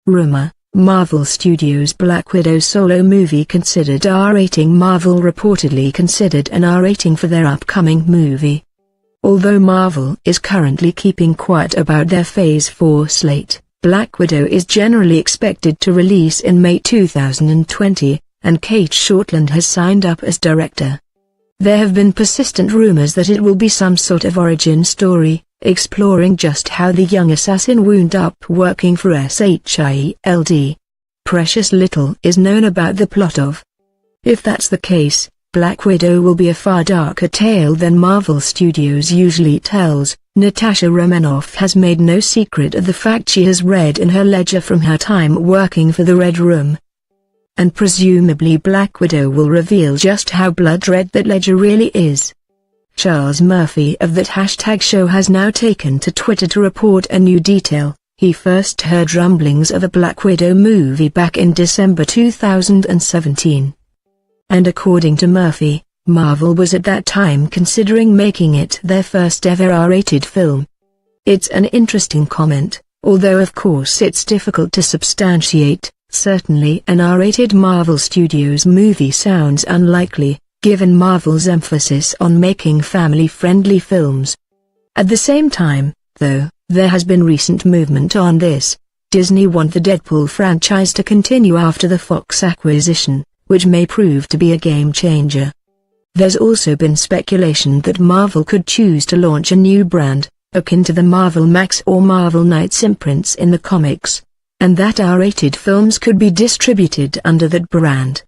Rumor: Marvel Studios' Black Widow solo movie considered R rating. Marvel reportedly considered an R rating for their upcoming movie. Although Marvel is currently keeping quiet about their Phase 4 slate, Black Widow is generally expected to release in May 2020, and Kate Shortland has signed up as director. There have been persistent rumors that it will be some sort of origin story, exploring just how the young assassin wound up working for SHIELD. Precious little is known about the plot of. If that's the case, Black Widow will be a far darker tale than Marvel Studios usually tells. Natasha Romanoff has made no secret of the fact she has read in her ledger from her time working for the Red Room. And presumably Black Widow will reveal just how blood red that ledger really is. Charles Murphy of that #show has now taken to Twitter to report a new detail. He first heard rumblings of a Black Widow movie back in December 2017. And according to Murphy, Marvel was at that time considering making it their first ever R-rated film. It's an interesting comment, although of course it's difficult to substantiate. Certainly an R-rated Marvel Studios movie sounds unlikely, given Marvel's emphasis on making family-friendly films. At the same time, though, there has been recent movement on this. Disney want the Deadpool franchise to continue after the Fox acquisition, which may prove to be a game-changer. There's also been speculation that Marvel could choose to launch a new brand, akin to the Marvel Max or Marvel Knights imprints in the comics, and that R-rated films could be distributed under that brand.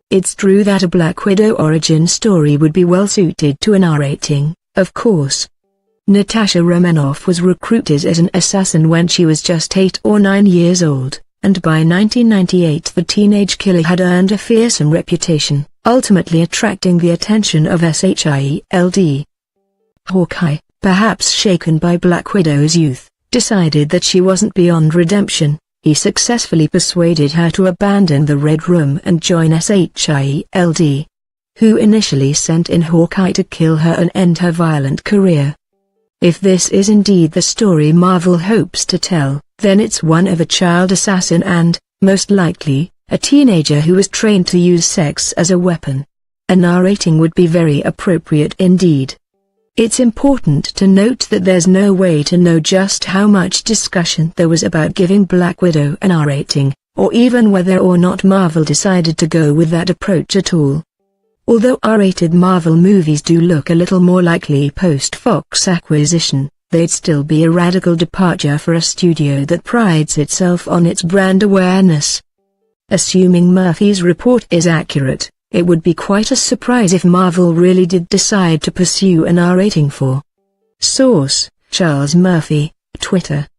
It's true that a Black Widow origin story would be well suited to an R rating, of course. Natasha Romanoff was recruited as an assassin when she was just 8 or 9 years old, and by 1998 the teenage killer had earned a fearsome reputation, ultimately attracting the attention of SHIELD. Hawkeye, perhaps shaken by Black Widow's youth, decided that she wasn't beyond redemption. He successfully persuaded her to abandon the Red Room and join SHIELD, who initially sent in Hawkeye to kill her and end her violent career. If this is indeed the story Marvel hopes to tell, then it's one of a child assassin and, most likely, a teenager who was trained to use sex as a weapon. An R rating would be very appropriate indeed. It's important to note that there's no way to know just how much discussion there was about giving Black Widow an R rating, or even whether or not Marvel decided to go with that approach at all. Although R-rated Marvel movies do look a little more likely post-Fox acquisition, they'd still be a radical departure for a studio that prides itself on its brand awareness. Assuming Murphy's report is accurate, it would be quite a surprise if Marvel really did decide to pursue an R rating for. Source: Charles Murphy, Twitter.